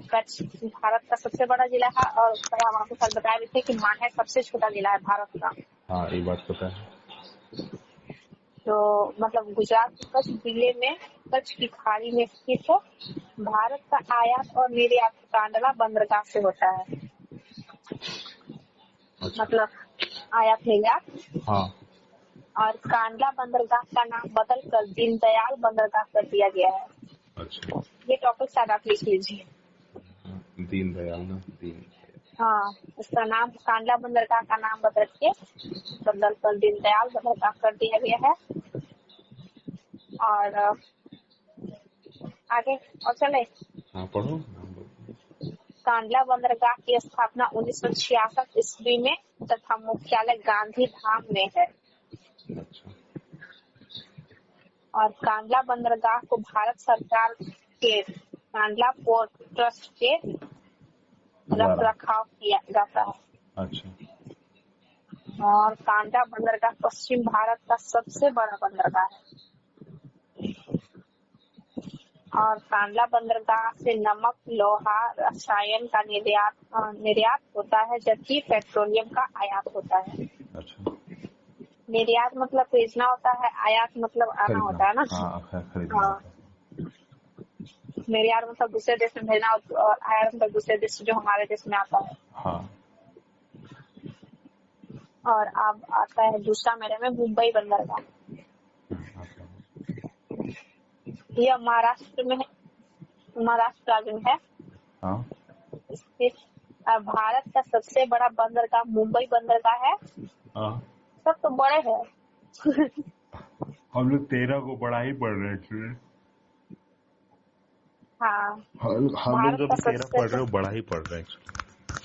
कच्छ भारत का सबसे बड़ा जिला है, और हम आपको कल बताया भी थे कि माहे सबसे छोटा जिला है भारत का। हाँ ये बात पता है। तो मतलब गुजरात के कच्छ जिले में कच्छ की खाड़ी में स्थित है। भारत का आयात और निर्यात कांडला बंदरगाह से होता है। अच्छा। मतलब आयात निर्यात। हाँ। और कांडला बंदरगाह का नाम बदल कर दीनदयाल बंदरगाह कर दिया गया है। अच्छा। ये टॉपिक शायद आप लिख लीजिए। दीनदयाल ना, हाँ, इसका नाम कांडला बंदरगाह का नाम बदल कर दीनदयाल बंदरगाह कर दिया गया है। और आगे और चले। हाँ पढ़ो। कांडला बंदरगाह की स्थापना 1966 ईस्वी में तथा मुख्यालय गांधी धाम में है। अच्छा। और कांडला बंदरगाह को भारत सरकार के कांडला पोर्ट ट्रस्ट के रख रखाव किया जाता है। अच्छा। और कांडला बंदरगाह पश्चिम भारत का सबसे बड़ा बंदरगाह है। और कांडला बंदरगाह से नमक, लोहा, रसायन का निर्यात होता है, जबकि पेट्रोलियम का आयात होता है। अच्छा। निर्यात मतलब भेजना होता है, आयात मतलब आना होता है ना। हाँ, निर्यात मतलब दूसरे देश में भेजना, और आयात मतलब दूसरे देश जो हमारे देश में आता है। हाँ। और अब आता है दूसरा मेरे में मुंबई बंदरगाह। यह महाराष्ट्र में है, महाराष्ट्र राज्य में है। हाँ। भारत का सबसे बड़ा बंदरगाह मुंबई बंदरगाह है। हाँ। सब तो बड़े हैं। हम लोग 13 को बड़ा ही पढ़ रहे हैं। हाँ, हम लोग जो 13 पढ़ रहे हो बड़ा ही पढ़ रहे हैं।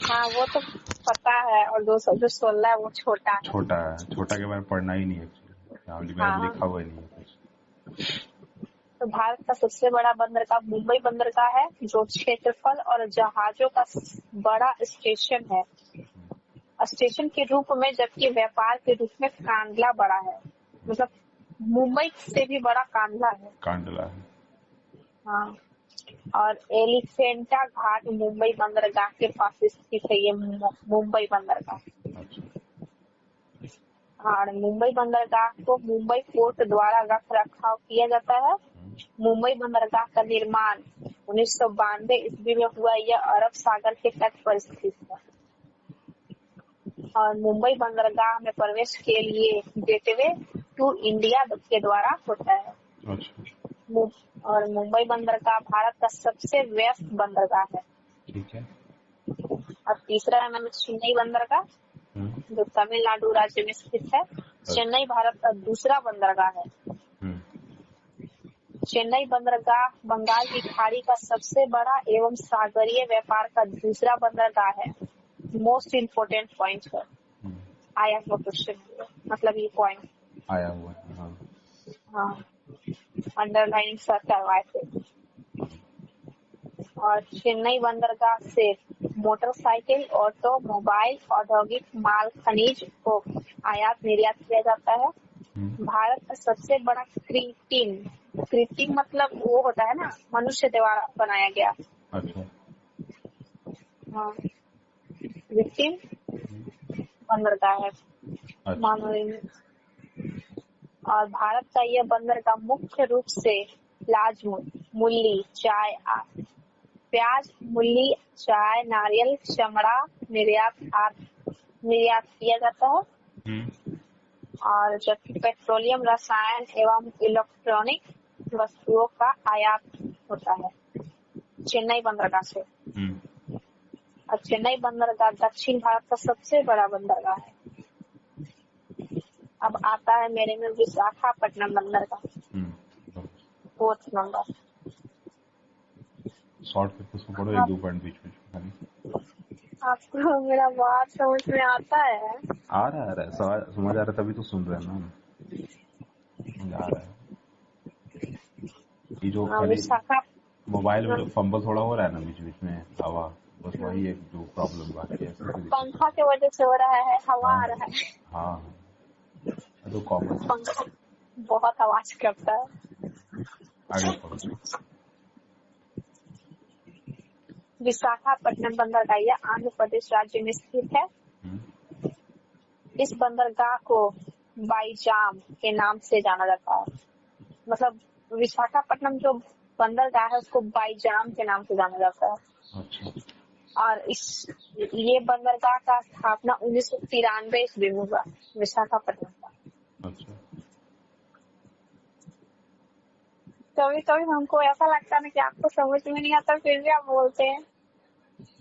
हाँ वो तो पता है, और जो 16 है वो छोटा है। छोटा के बारे में पढ़ना ही नहीं है, लिखा हुआ ही नहीं है कुछ। तो भारत का सबसे बड़ा बंदरगाह मुंबई बंदरगाह है, जो क्षेत्रफल और जहाजों का बड़ा स्टेशन है, स्टेशन के रूप में, जबकि व्यापार के रूप में कांडला बड़ा है। मतलब मुंबई से भी बड़ा कांडला है। हाँ, और एलिफेंटा घाट मुंबई बंदरगाह के पास स्थित है ये मुंबई बंदरगाह। और मुंबई बंदरगाह को मुंबई पोर्ट द्वारा रख रखाव किया जाता है। मुंबई बंदरगाह का निर्माण 1992 ईस्वी में हुआ। यह अरब सागर के तट पर स्थित है। और मुंबई बंदरगाह में प्रवेश के लिए गेटवे टू इंडिया के द्वारा होता है। और मुंबई बंदरगाह भारत का सबसे व्यस्त बंदरगाह है। ठीक है। और तीसरा है चेन्नई बंदरगाह, जो तमिलनाडु राज्य में स्थित है। चेन्नई भारत का दूसरा बंदरगाह है। चेन्नई बंदरगाह बंगाल की खाड़ी का सबसे बड़ा एवं सागरीय व्यापार का दूसरा बंदरगाह है। मोस्ट इम्पोर्टेंट पॉइंट है, आया हुआ क्वेश्चन, मतलब ये पॉइंट आया हुआ। हाँ, अंडरलाइनिंग सर करवाए थे। और चेन्नई बंदरगाह से मोटरसाइकिल, ऑटोमोबाइल, औद्योगिक माल, खनिज को आयात निर्यात किया जाता है। भारत का सबसे बड़ा कृत्रिम मतलब वो होता है ना, मनुष्य द्वारा बनाया गया। अच्छा। हाँ, कृत्रिम बंदरगाह है। और भारत का यह बंदरगाह मुख्य रूप से प्याज, मूली, चाय, नारियल, चमड़ा निर्यात किया जाता है। और जबकि पेट्रोलियम, रसायन एवं इलेक्ट्रॉनिक वस्तुओं का आयात होता है चेन्नई बंदरगाह से। और चेन्नई बंदरगाह दक्षिण भारत का सबसे बड़ा बंदरगाह है। अब आता है मेरे में विशाखापट्टनम बंदरगाह, 4th नंबर। शॉर्ट करके उसको पढ़ो, 1-2 पॉइंट बीच में खाली। आपको मेरा बात समझ में आता है? आ रहा है समझ आ रहा है, तभी तो सुन रहे हैं ना, समझ आ रहा है। ये जो खाली मोबाइल में जो फंबल थोड़ा हो रहा है ना बीच बीच में हवा, बस वही एक जो प्रॉब्लम बाकी है। पंखा की वजह से हो रहा है, हवा आ रहा है। हाँ तो कॉमन, पंखा बहुत आवाज करता है। आगे पढ़ो। विशाखापट्टनम बंदरगाह आंध्र प्रदेश राज्य में स्थित है। इस बंदरगाह को बाईजाम के नाम से जाना जाता है। मतलब विशाखापट्टनम जो बंदरगाह है उसको बाईजाम के नाम से जाना जाता है। अच्छा। और ये बंदरगाह का स्थापना 1993 ईस्वी में हुआ विशाखापट्टनम का। अच्छा। कभी कभी हमको ऐसा लगता है ना कि आपको समझ में नहीं आता, फिर भी आप बोलते हैं।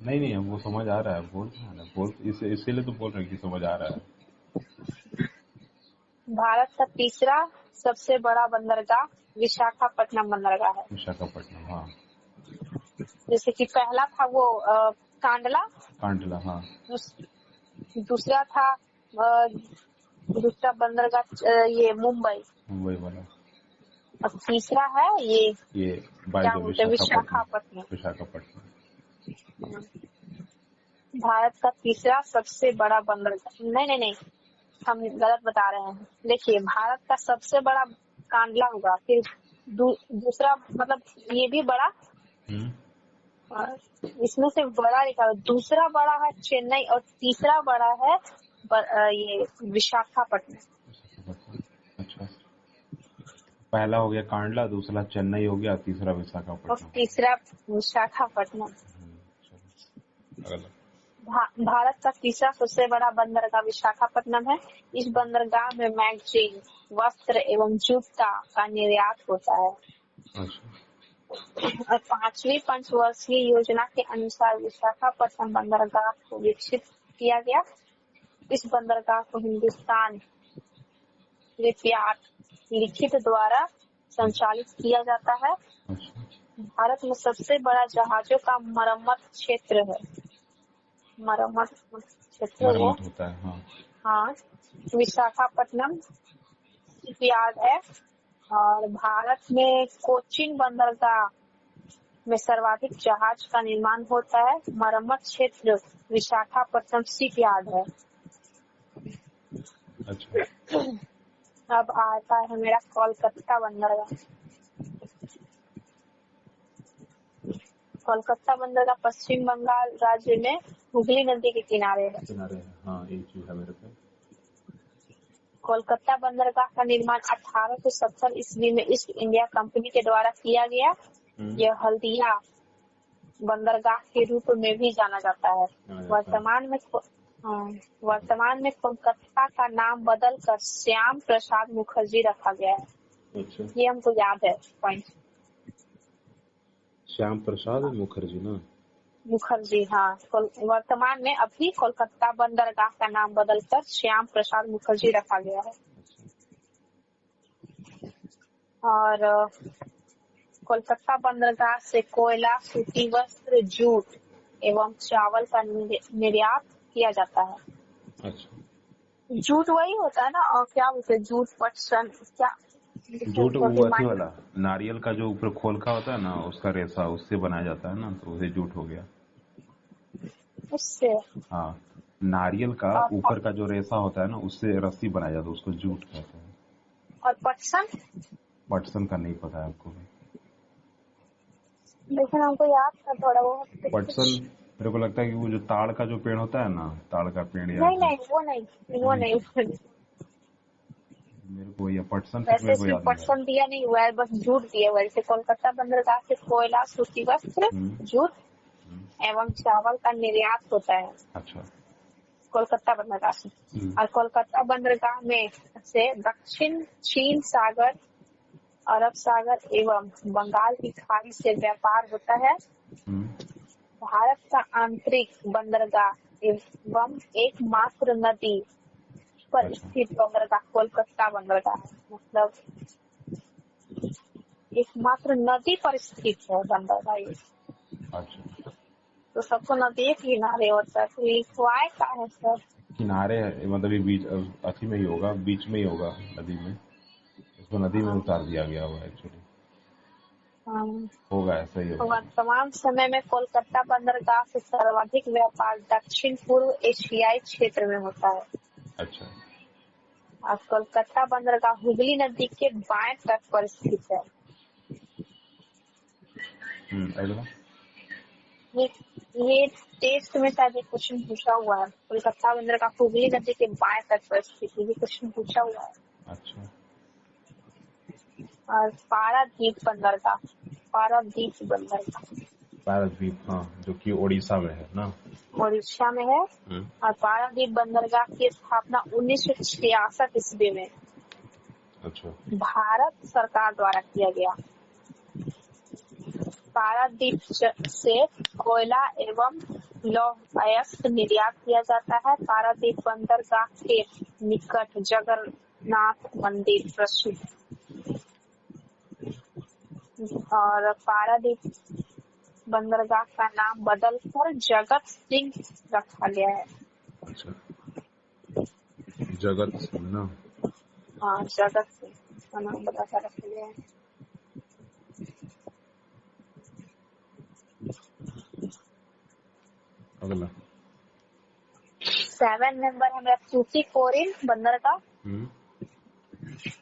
नहीं हमको समझ आ रहा है, बोल इसीलिए तो बोल रहे हैं कि समझ आ रहा है। भारत का तीसरा सबसे बड़ा बंदरगाह विशाखापट्टनम बंदरगाह है। विशाखापट्टनम, हाँ। जैसे कि पहला था वो कांडला, हाँ। दूसरा था दूसरा बंदरगाह ये मुंबई वाला, और तीसरा है ये क्या बोलते हैं विशाखापट्टनम। भारत का तीसरा सबसे बड़ा बंदरगाह, नहीं हम गलत बता रहे हैं। देखिए भारत का सबसे बड़ा कांडला होगा, फिर दूसरा मतलब ये भी बड़ा, इसमें से बड़ा लिखा है, दूसरा बड़ा है चेन्नई और तीसरा बड़ा है ये विशाखापट्टनम। अच्छा, पहला हो गया कांडला, दूसरा चेन्नई हो गया, तीसरा विशाखापट्टनम और तीसरा विशाखापट्टनम। भारत का तीसरा सबसे बड़ा बंदरगाह विशाखापट्टनम है। इस बंदरगाह में मैगजीन, वस्त्र एवं जूता का निर्यात होता है। और 5वीं पंचवर्षीय योजना के अनुसार विशाखापट्टनम बंदरगाह को विकसित किया गया। इस बंदरगाह को हिंदुस्तान लिखित द्वारा संचालित किया जाता है। भारत में सबसे बड़ा जहाजों का मरम्मत क्षेत्र है। मरम्मत होता है, हाँ। विशाखापट्टनम शिपयार्ड है। और भारत में कोचीन बंदरगाह में सर्वाधिक जहाज का निर्माण होता है। मरम्मत क्षेत्र विशाखापट्टनम शिपयार्ड है। अच्छा। अब आता है मेरा कोलकाता बंदरगाह। कोलकाता बंदरगाह पश्चिम बंगाल राज्य में हुगली नदी के किनारे है। हाँ, एक चीज है मेरे पे। कोलकाता बंदरगाह का निर्माण 1870 ईस्वी में ईस्ट इंडिया कंपनी के द्वारा किया गया। यह हल्दिया बंदरगाह के रूप में भी जाना जाता है। वर्तमान में कोलकाता का नाम बदलकर श्याम प्रसाद मुखर्जी रखा गया है। अच्छा। ये हमको याद है पॉइंट। श्याम प्रसाद मुखर्जी ना, मुखर्जी, हाँ। वर्तमान में अभी कोलकाता बंदरगाह का नाम बदलकर श्याम प्रसाद मुखर्जी रखा गया है। और कोलकाता बंदरगाह से कोयला, सूती वस्त्र, जूट एवं चावल का निर्यात किया जाता है। अच्छा। जूट वही होता है ना, और क्या बोलते हैं, जूट पटसन, क्या जूट वो अथी वाला नारियल का जो ऊपर खोलका होता है ना, उसका रेशा, उससे बनाया जाता है ना, तो उसे जूट हो गया उससे। हाँ, नारियल का ऊपर का जो रेशा होता है ना, उससे रस्सी बनाया जाता है, उसको जूट कहते हैं। और पटसन का नहीं पता है आपको? लेकिन हमको याद था थोड़ा बहुत। पटसन मेरे को लगता है कि वो जो ताड़ का जो पेड़ होता है ना, ताड़ का पेड़ या नहीं वो नहीं मेरे को ये पटसन पटसन दिया नहीं हुआ है, बस जूट दिया हुआ है। जैसे कोलकाता बंदरगाह से कोयला, सूती वस्त्र, जूट एवं चावल का निर्यात होता है। अच्छा। कोलकाता बंदरगाह से। और कोलकाता बंदरगाह में से दक्षिण चीन सागर, अरब सागर एवं बंगाल की खाड़ी से व्यापार होता है। भारत का आंतरिक बंदरगाह एवं एकमात्र नदी पर स्थित बंदरगाह कोलकाता बंदरगाह है। मतलब एकमात्र नदी पर स्थित है बंदरगाह ये। अच्छा। तो सबको नदी के किनारे होता है, तो लिखवाए का है सर? किनारे है, मतलब ये बीच अथी में ही होगा, बीच में ही होगा नदी में, इसको नदी में उतार दिया गया हुआ एक्चुअली, होगा ऐसा ही होगा। वर्तमान समय में कोलकाता बंदरगाह से सर्वाधिक व्यापार दक्षिण पूर्व एशियाई क्षेत्र में होता है। अच्छा। और कोलकाता बंदरगाह हुगली नदी के बाएं तट पर स्थित है। अगला ये टेस्ट में शायद क्वेश्चन पूछा हुआ है, कोलकाता बंदरगाह हुगली नदी के बाएं तट पर स्थित है, ये क्वेश्चन पूछा हुआ है। अच्छा। और पारादीप बंदरगाह, पारादीप बंदरगाह, पारादीप, हाँ, जो कि उड़ीसा में है ना, उड़ीसा में है। और पारादीप बंदरगाह की स्थापना 1966 ईस्वी में अच्छा भारत सरकार द्वारा किया गया। पारादीप से कोयला एवं लौह अयस्क निर्यात किया जाता है। पारादीप बंदरगाह के निकट जगन्नाथ मंदिर प्रसिद्ध, और पारादीप बंदरगाह का नाम बदलकर जगत सिंह रखा गया है। अच्छा, जगत सिंह ना, हाँ, जगत सिंह का नाम बदलकर रखा गया है। अगला 7 नंबर हमारा तूतीकोरिन बंदरगाह,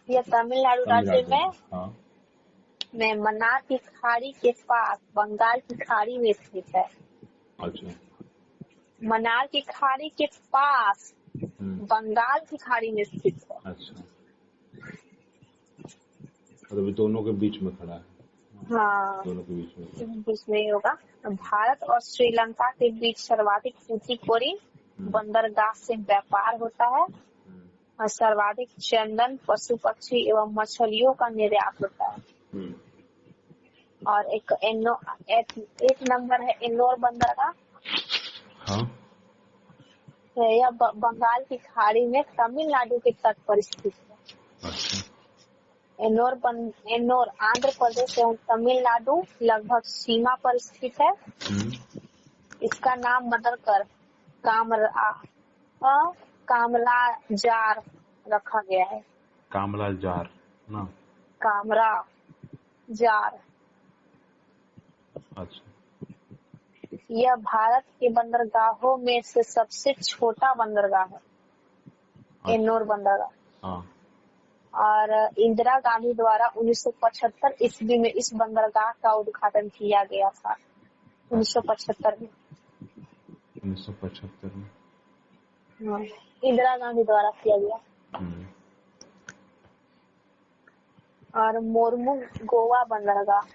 यह तमिलनाडु राज्य में मन्नार की खाड़ी के पास बंगाल की खाड़ी में स्थित है। अच्छा, मन्नार की खाड़ी के पास बंगाल की खाड़ी में स्थित है। अच्छा, मतलब दोनों के बीच में खड़ा है। हाँ, दोनों के बीच में ही होगा। भारत और श्रीलंका के बीच सर्वाधिक तूतीकोरिन बंदरगाह से व्यापार होता है और सर्वाधिक चंदन, पशु पक्षी एवं मछलियों का निर्यात होता है। और एक नंबर है एन्नोर बंदरगाह। हाँ, यह बंगाल की खाड़ी में तमिलनाडु के तट पर स्थित है। अच्छा। एन्नोर आंध्र प्रदेश एवं तमिलनाडु लगभग सीमा पर स्थित है। इसका नाम बदलकर कामराजार रखा गया है। कामराजार ना, कामराजार। अच्छा। यह भारत के बंदरगाहों में से सबसे छोटा बंदरगाह है। अच्छा। एन्नोर बंदरगाह। हाँ। और इंदिरा गांधी द्वारा 1975 ईस्वी में इस बंदरगाह का उद्घाटन किया गया था। 1975 में। 1975 में इंदिरा गांधी द्वारा किया गया। और मोरमू गोवा बंदरगाह,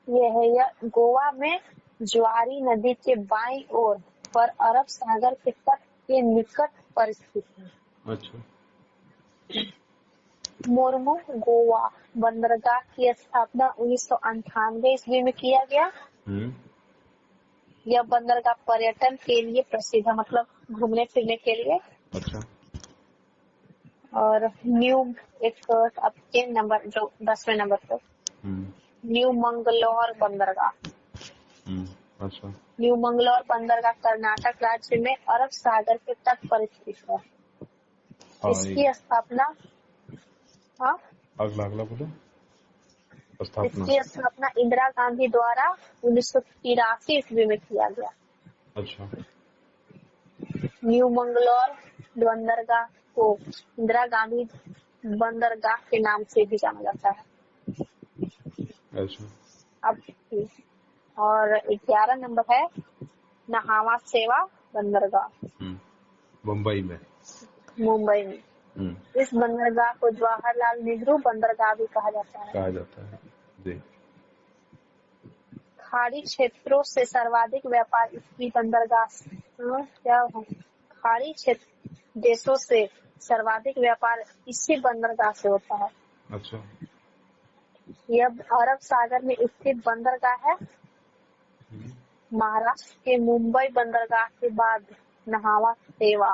यह गोवा में ज्वारी नदी के बाईं ओर पर अरब सागर के तट के निकट पर स्थित है। अच्छा। मोरमू गोवा बंदरगाह की स्थापना 1998 ईस्वी में किया गया। यह बंदरगाह पर्यटन के लिए प्रसिद्ध है, मतलब घूमने फिरने के लिए। अच्छा। और अब 10 नंबर, जो 10वें नंबर पर न्यू मंगलौर बंदरगाह। अच्छा। न्यू मंगलौर बंदरगाह कर्नाटक राज्य में अरब सागर के तट पर स्थित है। इसकी स्थापना अगला बोलो। इसकी स्थापना इंदिरा गांधी द्वारा 1983 ईस्वी में किया गया। अच्छा। न्यू मंगलौर बंदरगाह को इंदिरा गांधी बंदरगाह के नाम से भी जाना जाता है। अच्छा। अब और 11 नंबर है नहावा सेवा बंदरगाह, मुंबई में। इस बंदरगाह को जवाहरलाल नेहरू बंदरगाह भी कहा जाता है। जी। खाड़ी क्षेत्रों से सर्वाधिक व्यापार इसी बंदरगाह खाड़ी क्षेत्र देशों से सर्वाधिक व्यापार इसी बंदरगाह से होता है। अच्छा। यह अरब सागर में स्थित बंदरगाह है। महाराष्ट्र के मुंबई बंदरगाह के बाद नहावा सेवा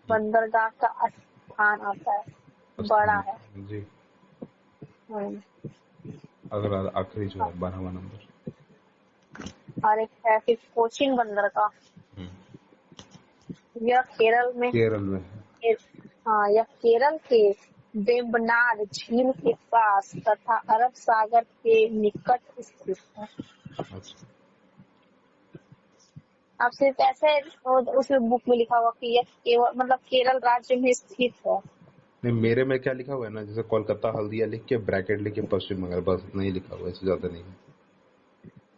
बंदरगाह का स्थान आता है, बड़ा है जी। अगला आखिरी जो है 12वां नंबर। और एक है फिर कोचीन बंदरगाह। यह केरल में है। हाँ, यह केरल के वेम्बनाड झील के पास तथा अरब सागर के निकट स्थित है। अच्छा। अब सिर्फ ऐसे उसमें बुक में लिखा हुआ कि यह केवल मतलब केरल राज्य में स्थित है। नहीं, मेरे में क्या लिखा हुआ है ना, जैसे कोलकाता हल्दिया लिख के ब्रैकेट लिख के पश्चिम बंगाल, बस नहीं लिखा हुआ, इससे ज्यादा नहीं।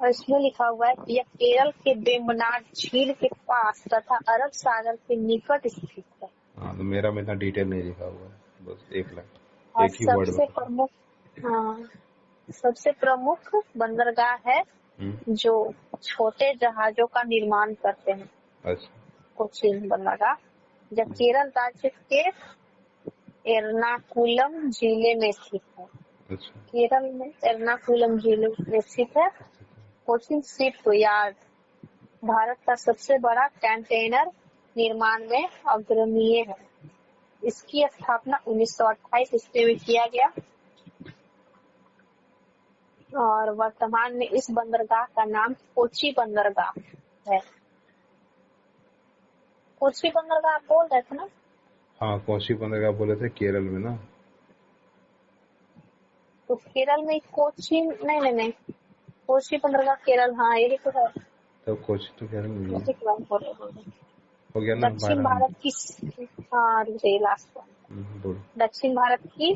और इसमें लिखा हुआ है कि यह केरल के वेम्बनाड झील के पास तथा अरब सागर के निकट स्थित है। हाँ, तो मेरा में इतना डिटेल नहीं लिखा हुआ है, बस एक और ही वर्ड में। सबसे प्रमुख बंदरगाह है जो छोटे जहाजों का निर्माण करते हैं। अच्छा। कोचीन बंदरगाह जब केरल राज्य के एर्नाकुलम जिले में स्थित है। अच्छा। केरल में एर्नाकुलम जिले में स्थित है। कोचीन शिप यार्ड भारत का सबसे बड़ा कंटेनर निर्माण में अग्रणीय है। इसकी स्थापना 1928 ईस्वी में किया गया और वर्तमान में इस बंदरगाह का नाम कोची बंदरगाह है। कोची बंदरगाह आप बोल रहे थे ना? हाँ, कोची बंदरगाह बोले थे केरल में ना। तो केरल में कोची नहीं कोची बंदरगाह केरल, हाँ यही तो है। तो कोची तो केरल में हो गया ना। दक्षिण भारत की दक्षिण भारत की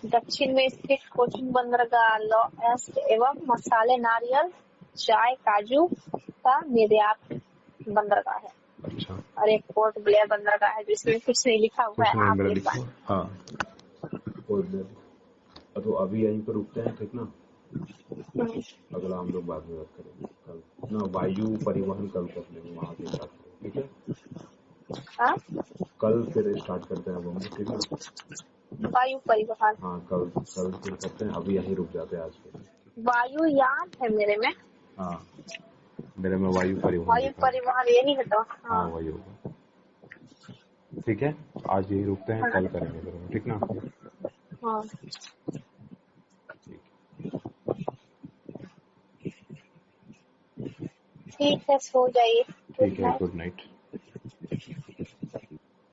दक्षिण में स्थित कोचीन बंदरगाह लौह एवं मसाले, नारियल, चाय, काजू का निर्यात बंदरगाह है। अच्छा। और एक पोर्ट ब्लेयर बंदरगाह है जिसमें कुछ नहीं लिखा हुआ है। आप देख पाए। हाँ, पोर्ट ब्लेयर। तो अभी यहीं पर रुकते हैं, ठीक ना? अगला हम लोग बाद में बात करेंगे कल ना। वायु परिवहन कल कर लेंगे, वहाँ से स्टार्ट करेंगे, ठीक है? कल फिर स्टार्ट करते हैं हम, ठीक ना? वायु परिवहन, हाँ, कल फिर करते हैं। अभी यहीं रुक जाते हैं आज के लिए। वायुयान है मेरे में। हाँ, मेरे में वायु परिवहन ये नहीं होता। हाँ, वही होगा। ठीक है, आज यही रुकते हैं, कल करेंगे फिर, ठीक ना? हाँ, ठीक है, सो जाइए। ठीक है, गुड नाइट।